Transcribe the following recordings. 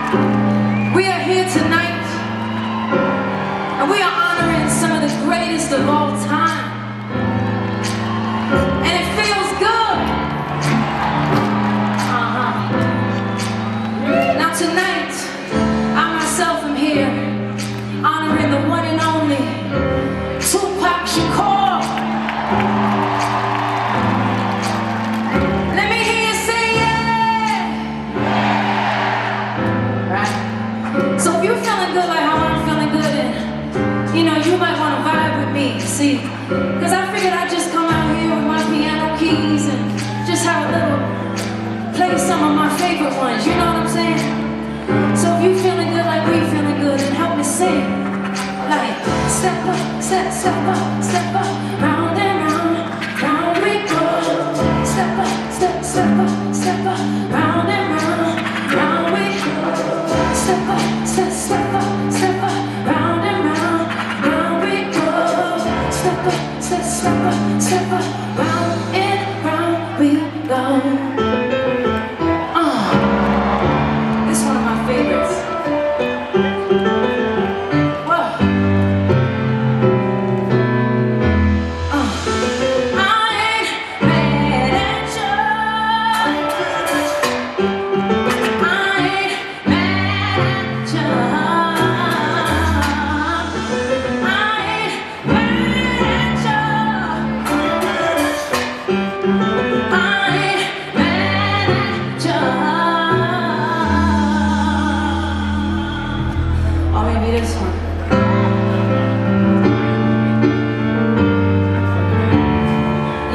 We are here tonight, and we are honoring some of the greatest of all time. And it feels good. Now tonight, I myself am here, honoring the one and only Tupac Shakur. Let me hear you say yeah. Right? So if you're feeling good like how I'm feeling good, and you know, you might want to vibe with me, see? Because I figured I'd just come out here with my piano keys and just have a little, play some of my favorite ones, you know what I'm saying? So if you feeling good like we feeling good, then help me sing. Like, step up, step up, step up, round and round, round we go. Step up, step up, step up, round and round, round we go. Step up, step up, step up, round and round, round we go. Step up, step up, step up, round and round we go. This is one of my favorites. This one.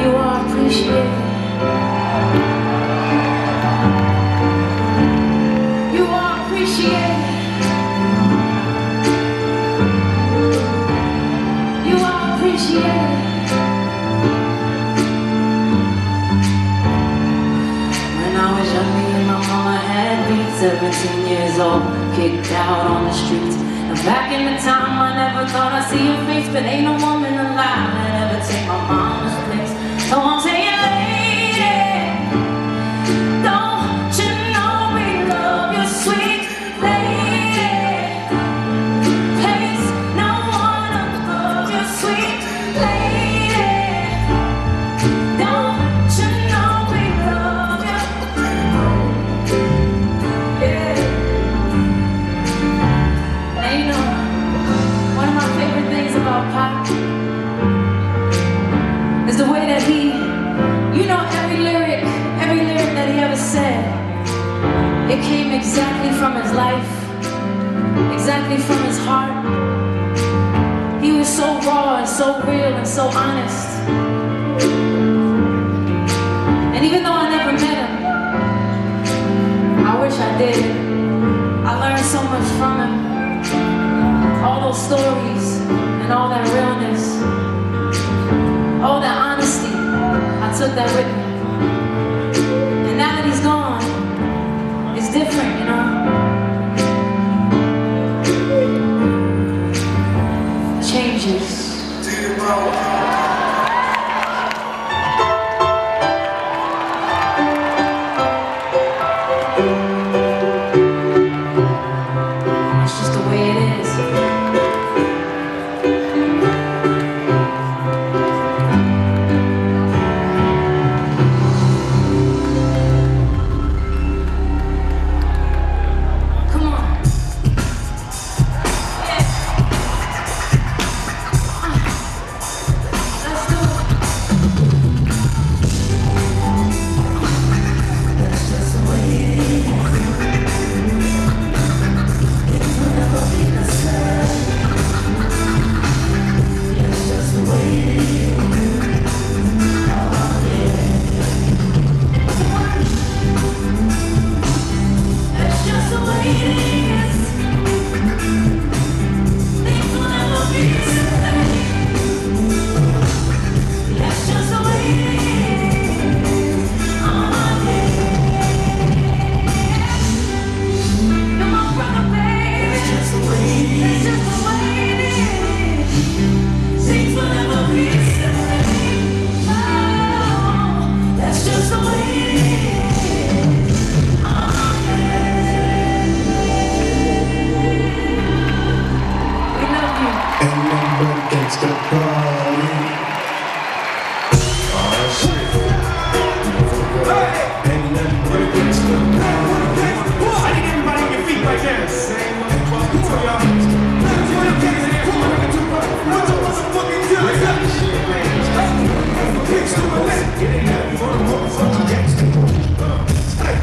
You are appreciated. You are appreciated. You are appreciated. When I was young, me and my mama had beat, 17 years old, kicked out on the streets. Back in the time, I never thought I'd see your face, but ain't no woman alive that ever take my mama's place. So I'm saying, lady, don't you know we love you, sweet lady? Place no one above you, sweet lady. Don't you know we love you? Yeah. You know, one of my favorite things about Pac is the way that he, you know, every lyric that he ever said, it came exactly from his life, exactly from his heart. He was so raw and so real and so honest. And even though I never met him, I wish I did. I learned so much from him. All those stories and all that realness, all that honesty, I took that with me. And now that he's gone, it's different, you know? Changes. It's just the way it is. I need everybody on your feet right now. Come on, y'all. Put your hands in there. Come on, Tupac. What the motherfucking do? Bitch, do my left. It ain't nothing but a motherfucking gangster. Hey,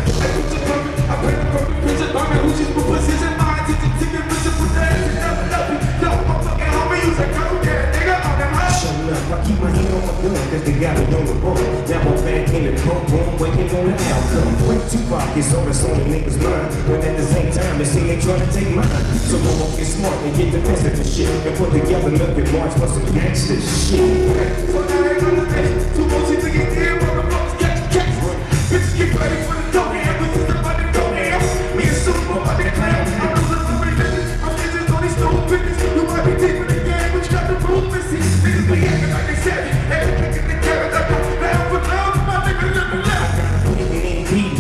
I put the perfect picture on me. Who's just for pussies and mine? Ticket, picture, put that ass in nothing. Yo, I'm fucking homie. You say, go get it, nigga. On them high. Shut up. I keep my hand on my gun, cause they got it on the road. Now I'm back in the boom, waiting on the outcome. When Tupac is on the niggas' mind, but at the same time, they say they trying to take mine. So go on, get smart and get defensive and shit, and put together look at March for some gangster shit. So now they gonna bitch, too much to get here, motherfuckers catch. Bitches get ready for the dough here, bitches about to go here. Me and Snoop about to clown. I'm losing my religion, I'm bitches on these stupid bitches. You might be deep in the game, but you got the rules missing. Niggas be acting like they savage, every nigga they carry that down for down, my nigga living left.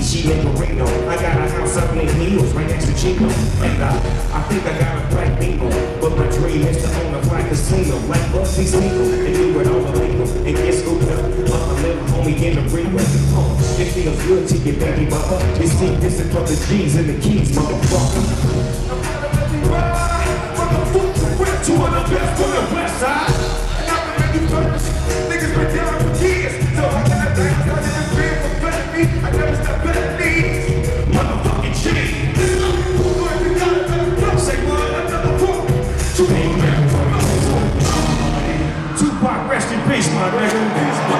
She in Marino. I got a house up in Hills right next to Chico. And I think I got a black bingo. But my dream is to own a black casino. Like Bugsy Siegel and do it all illegal. And get scooped up. A little homie in the ring with the pump. It feels good to get baby mama. You see, this is for the G's and the keys, motherfucker. Two of the best from the west side. And I'm gonna make you first. Niggas been down for years. So I got that I didn't feel for better me. I never stop better knees. Motherfucking G. Say what? Another fool. Tupac, rest in peace, my nigga.